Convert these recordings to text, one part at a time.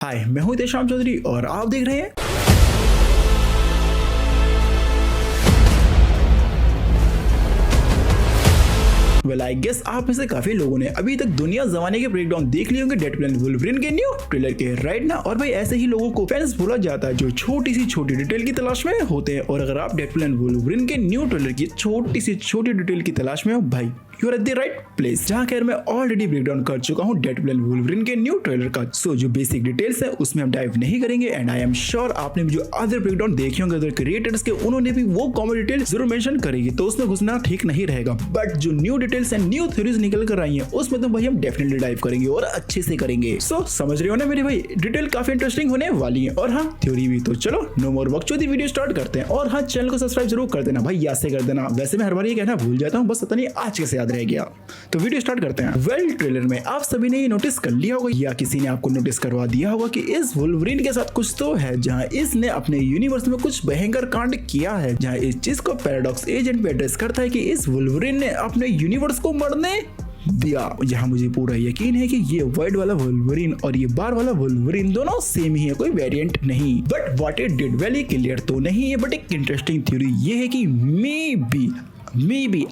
हाय, मैं हूं तेशाम चौधरी और आप देख रहे हैं आई गेस आप में से काफी लोगों ने अभी तक दुनिया जमाने के ब्रेकडाउन देख लिए होंगे डेडपूल एंड वुल्वरीन के न्यू ट्रेलर के, राइट ना। और भाई ऐसे ही लोगों को फैंस बोला जाता है जो छोटी सी छोटी डिटेल की तलाश में होते हैं। और अगर आप डेडपूल एंड वुल्वरीन के न्यू ट्रेलर की छोटी सी छोटी डिटेल की तलाश में हो, भाई you are at the right place. जहां खैर मैं ऑलरेडी ब्रेकडाउन कर चुका हूं डेडपूल एंड वुल्वरीन के न्यू ट्रेलर का। सो जो बेसिक डिटेल्स है उसमें हम डाइव नहीं करेंगे एंड आई एम श्योर आपने भी जो अदर ब्रेकडाउन देखे होंगे अदर क्रिएटर्स के, उन्होंने भी वो कॉमन डिटेल जरूर मेंशन करेगी, तो उसमें घुसना ठीक नहीं रहेगा। बट जो new details and new theories निकल कर आई हैं उसमें तो भाई हम डेफिनेटली डाइव करेंगे और अच्छे से करेंगे। सो समझ रहे हो ना मेरे भाई, डिटेल काफी इंटरेस्टिंग होने वाली है और हाँ थ्योरी भी। तो चलो नो मोर बकचोदी, वीडियो स्टार्ट करते हैं। और हाँ चैनल को सब्सक्राइब जरूर कर देना भाई, याद से कर देना। वैसे मैं हर बार ये कहना भूल जाता हूँ, बस पता नहीं आज कैसे याद रह गया। तो वीडियो स्टार्ट करते हैं। वेल ट्रेलर में आप सभी ने ये नोटिस कर लिया होगा या किसी ने आपको नोटिस करवा दिया होगा कि इस वुल्वरीन के साथ कुछ तो है, जहां इसने अपने यूनिवर्स में कुछ भयंकर कांड किया है, जहां इस चीज को पैराडॉक्स एजेंट पे एड्रेस करता है कि इस वुल्वरीन ने अपने यूनिवर्स को मरने दिया। जहां मुझे पूरा यकीन है कि ये वाइड वाला वुल्वरीन और ये बार वाला वुल्वरीन दोनों सेम ही है, कोई वेरिएंट नहीं। But what it did well clear तो नहीं है, बट एक इंटरेस्टिंग थ्योरी ये है कि मे बी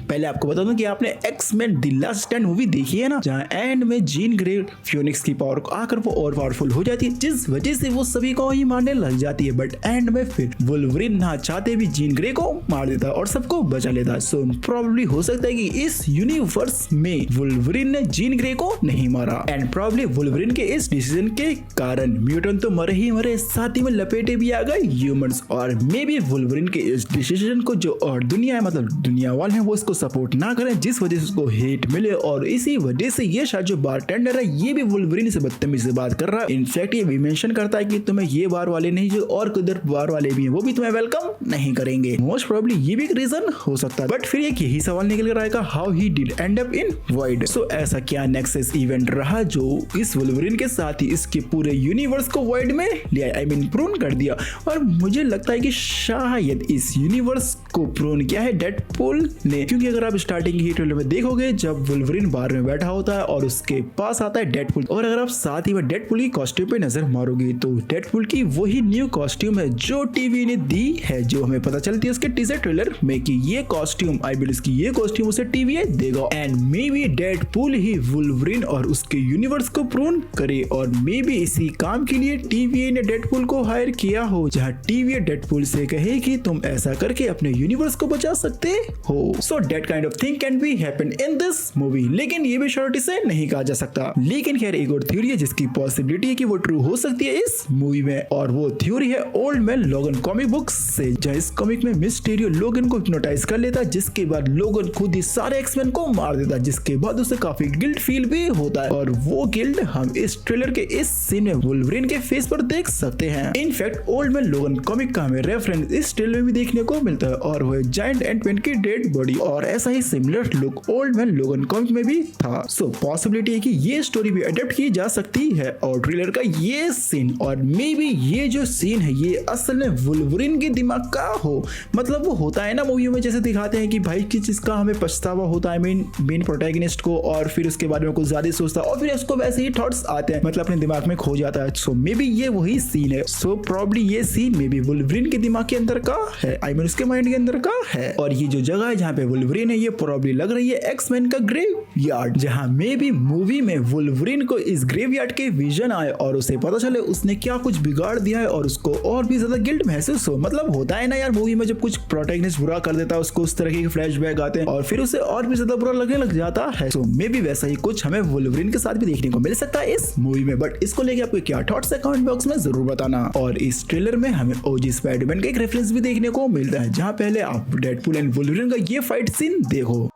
पहले आपको बता दूं कि आपने X Men the last stand movie देखी है ना, जहां एंड में जीन ग्रे फियोनिक्स की पावर को आकर वो और पावरफुल हो जाती है, जिस वजह से वो सभी को ही मारने लग जाती है। बट एंड में फिर वुल्वरीन ना चाहते भी जीन ग्रे को मार देता है और सबको बचा लेता है। सो प्रॉब्ली हो सकता है कि इस यूनिवर्स में वुल्वरीन ने जीन ग्रे को नहीं मारा एंड प्रॉब्ली वुल्वरीन के इस डिसीजन के कारण म्यूटेंट तो मरे ही मरे, साथ ही में लपेटे भी आ गए ह्यूमंस। और मे बी वुल्वरीन के इस डिसीजन को जो और दुनिया है, मतलब दुनिया वाले हैं, वो इसको सपोर्ट ना करें, जिस वजह से उसको हेट मिले। और इसी वजह से ये शायद जो बारटेंडर है ये भी वुल्वरीन से बदतमीजी से बात कर रहा है। इनफैक्ट ये भी मेंशन करता है कि तुम्हें ये बार वाले नहीं, जो और किधर बार वाले भी हैं वो भी तुम्हें वेलकम नहीं करेंगे। मोस्ट प्रोबेबली ये भी एक रीजन हो सकता है। बट फिर एक यही सवाल निकल कर आएगा, how he did end up in void. So ऐसा क्या नेक्सस इवेंट रहा जो इस वुल्वरीन के साथ ही इसके पूरे यूनिवर्स को वॉइड में ले आया, आई मीन प्रून कर दिया। और मुझे लगता है कि शायद इस यूनिवर्स को प्रून किया है डेडपूल ने, क्योंकि अगर आप स्टार्टिंग ही ट्रेलर में देखोगे जब वुल्वरीन बार में बैठा होता है और उसके पास आता है डेडपूल, और अगर आप साथ ही में डेडपूल की कॉस्ट्यूम पे नजर मारोगे तो डेडपूल की वही न्यू कॉस्ट्यूम है जो टीवी ने दी है, जो हमें पता चलती है उसके टीजर ट्रेलर में कि ये कॉस्ट्यूम आई बिलीव की ये कॉस्ट्यूम उसे टीवी देगा। And may be Deadpool he Wolverine और उसके यूनिवर्स को प्रून करे, और मे बी इसी काम के लिए टीवी ने डेडपूल को हायर किया हो, जहां टीवी डेडपूल से कहे कि तुम ऐसा करके अपने यूनिवर्स को बचा सकते हो। So that kind of thing can be happen in this movie, लेकिन ये भी श्योरिटी से नहीं कहा जा सकता। लेकिन खैर एक और थ्योरी है जिसकी पॉसिबिलिटी है कि वो ट्रू हो सकती है इस मूवी में, और वो थ्योरी है old man Logan comic books से, जहां इस कॉमिक में मिस्टीरियो लोगन को हिप्नोटाइज कर लेता है, जिसके बाद लोगन खुद ही सारे एक्समैन को मार देता है, जिसके बाद उसे काफी गिल्ट फील भी होता है। और वो गिल्ट हम इस ट्रेलर के इस सीन में वुल्वरीन के फेस पर देख सकते हैं। In fact old man Logan comic का हमें रेफरेंस इस ट्रेलर में भी देखने को मिलता है, और वो जायंट एंटमैन की डेड बॉडी, और ऐसा ही similar look old man Logan comic में भी था। सो पॉसिबिलिटी है कि ये स्टोरी भी अडेप्ट की जा सकती है और ट्रेलर का ये सीन, और मे बी ये जो सीन है ये असल में वुल्वरीन के दिमाग का हो। मतलब वो होता है ना मूवियों में जैसे दिखाते हैं कि भाई किस चीज का हमें पछतावा होता है मेन प्रोटैगनिस्ट को, और फिर उसके बारे में कुछ ज्यादा सोचता है और फिर उसको वैसे ही थॉट्स आते हैं, मतलब अपने दिमाग में खो जाता है। सो मे बी ये वही सीन है। सो प्रॉब्ली ये सीन मे बी वुल्वरीन के दिमाग के अंदर का है, आई मीन उसके माइंड के अंदर का है। और ये जो जगह है जहाँ पे वुल्वरीन है ये प्रॉब्ली लग रही है एक्स-मैन का ग्रेवयार्ड, जहां मे बी मूवी में वुल्वरीन को इस ग्रेवयार्ड के विजन आए और उसे पता चले उसने क्या कुछ बिगाड़ दिया है और उसको और भी ज्यादा गिल्ट महसूस हो। मतलब होता है ना यार मूवी में जब कुछ प्रोटैगनिस्ट बुरा कर देता है उसको उस तरह के फ्लैशबैक आते हैं और फिर उसे और भी ज्यादा बुरा लगने लग जाता है। सो मे बी वैसा ही कुछ हमें वुल्वरीन के साथ भी देखने को मिल सकता है इस मूवी में। बट इसको लेके आपके क्या थॉट्स है कमेंट बॉक्स में जरूर बताना। और इस ट्रेलर में हमें ओजी स्पाइडरमैन का एक रेफरेंस भी देखने को मिलता है, जहां पहले आप डेडपूल एंड वुल्वरीन का ये फाइट सीन देखो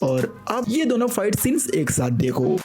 और आप ये दोनों फाइट सीन्स एक साथ देखो।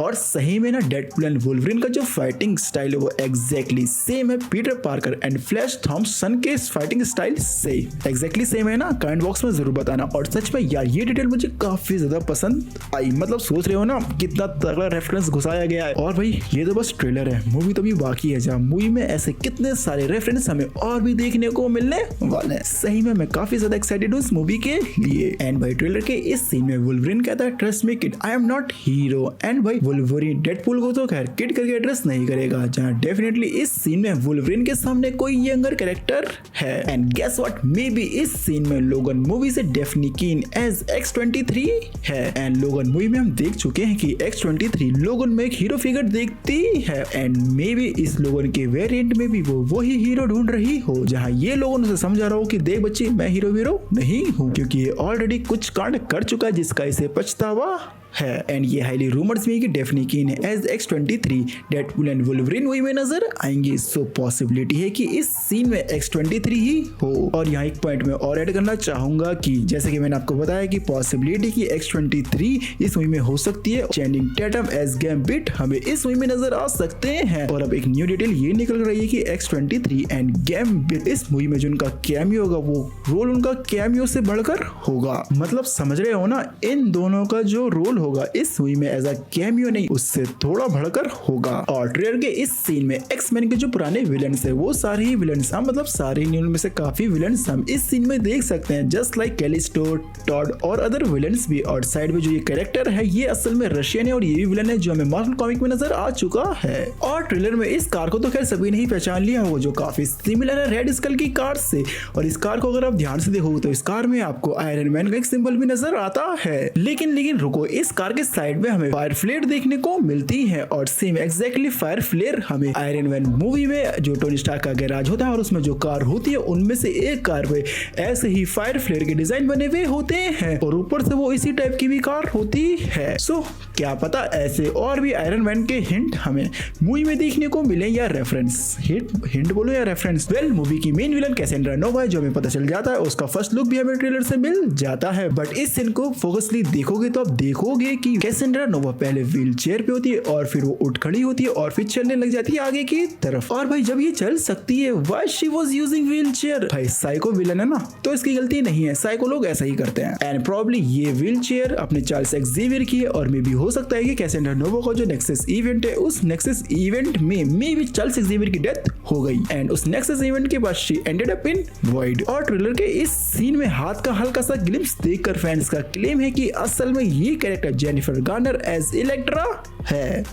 और सही में ना डेडपूल एंड वुल्वरिन का जो फाइटिंग स्टाइल है वो एग्जैक्टली सेम है Peter Parker and Flash Thompson के फाइटिंग स्टाइल से एग्जैक्टली सेम है ना, कमेंट बॉक्स में जरूर बताना। और सच में यार ये डिटेल मुझे काफी ज्यादा पसंद आई, मतलब सोच रहे हो ना कितना तगड़ा रेफरेंस घुसाया गया है। और भाई ये तो बस ट्रेलर है, मूवी तो भी बाकी है, जहाँ मूवी में ऐसे कितने सारे रेफरेंस हमें और भी देखने को मिलने वाले हैं। सही में मैं काफी ज्यादा एक्साइटेड हूँ इस मूवी के लिए। एंड भाई ट्रेलर के इस सीन में वुल्वरिन कहता है trust me kid I am not hero, and भाई वुल्वरिन डेडपूल को तो खैर किड करके एड्रेस नहीं करेगा, जहाँ डेफिनेटली इस सीन में वुल्वरिन के सामने कोई यंगर कैरेक्टर है। And guess what, may be इस सीन में लोगन मूवी से डेफनी कीन एज X-23 है। एंड लोगन मूवी में हम देख चुके हैं कि X-23 लोगन में एक हीरो फिगर देखती है, एंड मे बी इस लोगन के वेरिएंट में भी वो वही हीरो ढूंढ रही हो, जहाँ ये लोगन उसे समझा रहा हो कि देख बच्ची मैं हीरो नहीं हूँ, क्योंकि ये ऑलरेडी कुछ कांड कर चुका है जिसका इसे पछतावा है। एंड ये हाईली रूमर्स में कि Dafne Keen as X-23 Deadpool and Wolverine movie में नजर आएंगे। सो पॉसिबिलिटी है कि इस सीन में X-23 ही हो। और यहाँ एक पॉइंट में और ऐड करना चाहूंगा कि जैसे कि मैंने आपको बताया कि पॉसिबिलिटी की X-23 इस मूवी में हो सकती है। चैनिंग टैटम एज गैम्बिट हमें इस मूवी में नजर आ सकते हैं। और अब एक न्यू डिटेल ये निकल रही है कि X-23 एंड गैम्बिट इस मूवी में जो उनका कैमियो होगा वो रोल उनका कैमियो से बढ़कर होगा। मतलब समझ रहे हो ना, इन दोनों का जो रोल होगा इस मूवी में एज अ कैमियो नहीं, उससे थोड़ा बढ़कर होगा। और ट्रेलर के इस सीन में एक्समैन के जो पुराने विलन्स है वो सारे ही विलन्स हम मतलब सारे नहीं उनमें से काफी विलन्स हम इस सीन में देख सकते हैं, जस्ट लाइक कैलिस्टो, टॉड और अदर विलन्स भी। और साइड में जो ये कैरेक्टर है ये असल में रशियन है और ये भी विलन है जो हमें मार्वल कॉमिक में नजर आ चुका है। और ट्रेलर में इस कार को तो खैर सभी ने ही पहचान लिया होगा, जो काफी सिमिलर है रेड स्कल की कार से। और इस कार को अगर आप ध्यान से देखोगे तो इस कार में आपको आयरन मैन का एक सिंबल भी नजर आता है। लेकिन रुको, इस कार के साइड में हमें फायर फ्लेयर देखने को मिलती है। और सेम एग्जैक्टली फायर फ्लेयर हमें आयरन मैन मूवी में जो टोनी स्टार्क का गैराज होता है और उसमें जो कार होती है उनमें से एक कार पे ऐसे ही फायर फ्लेयर के डिजाइन बने हुए होते हैं और ऊपर से वो इसी टाइप की भी कार होती है। सो क्या पता ऐसे और भी आयरन मैन के हिंट हमें मूवी में देखने को मिले या रेफरेंस, हिंट बोलो या रेफरेंस। वेल मूवी की मेन विलन कैसेंड्रा नोवा है जो हमें पता चल जाता है, उसका फर्स्ट लुक भी हमें ट्रेलर से मिल जाता है। बट इस सीन को फोकसली देखोगे तो आप देखोगे कि कैसेंड्रा नोवा पहले व्हील चेयर पे होती है और फिर वो उठ खड़ी होती है और फिर चलने लग जाती है आगे की तरफ। और भाई जब ये चल सकती है why she was using wheel chair? भाई साइको विलन है ना, तो इसकी गलती नहीं है, साइको लोग ऐसा ही करते हैं। एंड प्रोबब्ली ये व्हील चेयर अपने चार्ल्स एक्जेवियर की है और मे भी हो सकता है कि कैसेंड्रा नोवा का जो नेक्सस इवेंट है उस नेक्सस इवेंट में मे भी चार्ल्स एक्जेवियर की डेथ हो गई एंड उस नेक्सस इवेंट के बाद she ended up in void. और ट्रेलर के इस सीन में हाथ का हल्का सा ग्लिम्स देखकर फैंस का क्लेम है कि असल में ये character Jennifer Garner as Elektra है।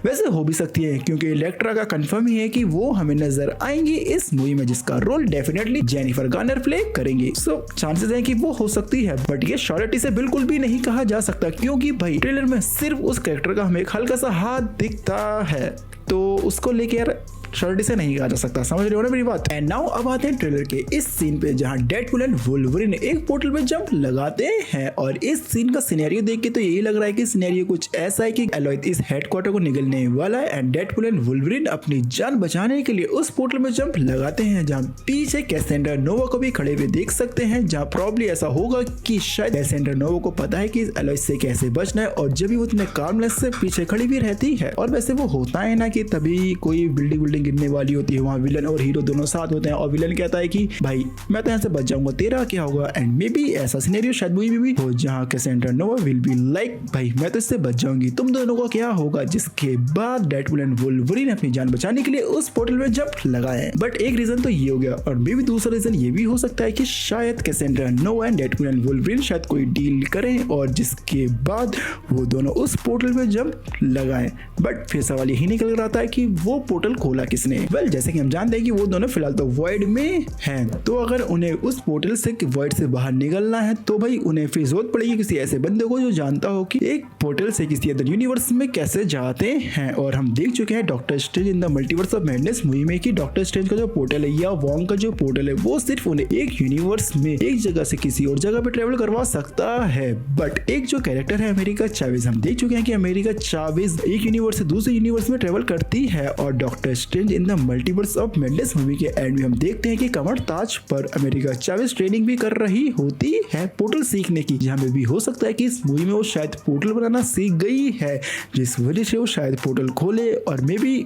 वैसे हो भी सकती है क्योंकि इलेक्ट्रा का कंफर्म ही है कि वो हमें नजर आएंगी इस मूवी में जिसका role definitely Jennifer Garner play करेंगी। सो चांसेस हैं कि वो हो सकती है, बट ये श्योरिटी से बिल्कुल भी नहीं कहा जा सकता क्योंकि भाई ट्रेलर में सिर्फ उस कैरेक्टर का हमें एक हल्का सा हाथ दिखता है, तो उसको लेके यार श्योरिटी से नहीं कहा जा सकता। समझ रहे हो ना मेरी बात। एंड नाउ अब आते हैं ट्रेलर के इस सीन पे जहां डेडपूल एंड वुल्वरिन एक पोर्टल पे जंप लगाते हैं। और इस सीन का सिनेरियो देख के तो यही लग रहा है कि सिनेरियो कुछ ऐसा है कि एलोयड इस हेडक्वार्टर को निकलने वाला है एंड डेडपूल एंड वुल्वरिन अपनी जान बचाने के लिए उस पोर्टल में जंप लगाते हैं, जहां पीछे कैसेंड्रा नोवा को भी खड़े हुए देख सकते हैं, जहां प्रॉब्ली ऐसा होगा कि शायद कैसेंड्रा नोवा को पता है कि एलोयड से कैसे बचना है और जब भी वो इतने कामनेस से पीछे खड़ी भी रहती है। और वैसे वो होता है ना कि तभी कोई बिल्डिंग गिरने वाली होती है, वहाँ विलन और हीरो दोनों साथ होते हैं और विलन कहता है कि भाई मैं तो यहाँ से बच जाऊंगा, तेरा क्या होगा। एंड मे बी ऐसा सिनेरियो शायद मूवी में भी हो जहाँ Cassandra Nova will be like भाई मैं तो इससे बच जाऊंगी, तुम दोनों का क्या होगा। जिसके बाद डेडपूल एंड वुल्वरिन अपनी जान बचाने के लिए उस पोर्टल में जंप लगाए। बट एक रीजन तो ये हो गया और मे बी दूसरा रीजन ये भी हो सकता है कि शायद Cassandra Nova and Deadpool and Wolverine शायद कोई डील करें और जिसके बाद वो दोनों उस पोर्टल में जंप लगाए। बट फिर सवाल यही निकल रहा था कि वो पोर्टल खोला किसने। जैसे कि हम जानते हैं कि वो दोनों फिलहाल तो वॉइड में हैं, तो अगर उन्हें उस पोर्टल से वॉइड से बाहर निकलना है तो भाई उन्हें फिर जरूरत पड़ेगी किसी ऐसे बंदे को जो जानता हो कि एक पोर्टल से किसी अदर यूनिवर्स में कैसे जाते हैं। और हम देख चुके हैं doctor strange in the multiverse of madness movie में कि डॉक्टर स्ट्रेंज का जो पोर्टल है या वॉन्ग का जो पोर्टल है वो सिर्फ उन्हें एक यूनिवर्स में एक जगह से किसी और जगह पे ट्रेवल करवा सकता है। बट एक जो कैरेक्टर है अमेरिका चावेज, हम देख चुके हैं कि अमेरिका चावेज एक यूनिवर्स से दूसरे यूनिवर्स में ट्रेवल करती है और doctor strange strange in the multiverse of madness movie के एंड में हम देखते हैं कि कमर ताज पर अमेरिका चावेज ट्रेनिंग भी कर रही होती है पोर्टल सीखने की, जहाँ पे भी हो सकता है कि इस मूवी में वो शायद पोर्टल बनाना सीख गई है, जिस वजह से वो शायद पोर्टल खोले और may be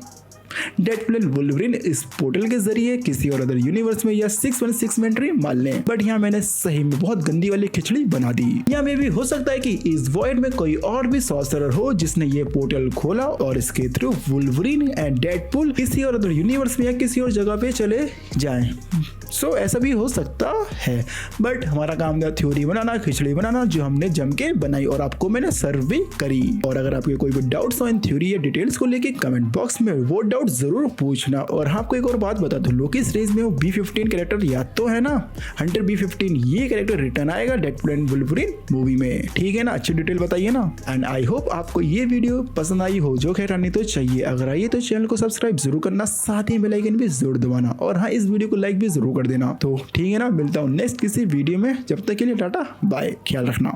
Deadpool and Wolverine इस पोर्टल के जरिए किसी और अदर यूनिवर्स में या 616 में एंट्री मान लें। बट यहाँ मैंने सही में बहुत गंदी वाली खिचड़ी बना दी। यहाँ में भी हो सकता है कि इस वॉइड में कोई और भी सॉर्सरर हो जिसने ये पोर्टल खोला और इसके थ्रू वुल्वरिन एंड डेडपुल किसी और अदर यूनिवर्स में या किसी और जगह पे चले जाएं। सो ऐसा भी हो सकता है, बट हमारा काम था थ्योरी बनाना, खिचड़ी बनाना, जो हमने जम के बनाई और आपको मैंने सर्व भी करी। और अगर आपके कोई भी डाउट्स हो इन थ्योरी या डिटेल्स को लेके कमेंट बॉक्स में वो डाउट जरूर पूछना। और आपको एक और बात बता दूं, लोकी सीरीज में वो B-15 कैरेक्टर याद तो है ना, हंटर B-15, ये कैरेक्टर रिटर्न आएगा डेडपुल एंड वुल्वरिन मूवी में, ठीक है ना। अच्छी डिटेल बताइए ना। एंड आई होप आपको ये वीडियो पसंद आई हो, जो खैर आनी तो चाहिए। अगर आई तो चैनल को सब्सक्राइब जरूर करना, साथ ही बेल आइकन भी जरूर दबाना, और हाँ इस वीडियो को लाइक भी जरूर कर देना। तो ठीक है ना, मिलता हूँ नेक्स्ट किसी वीडियो में, जब तक के लिए टाटा बाय, ख्याल रखना।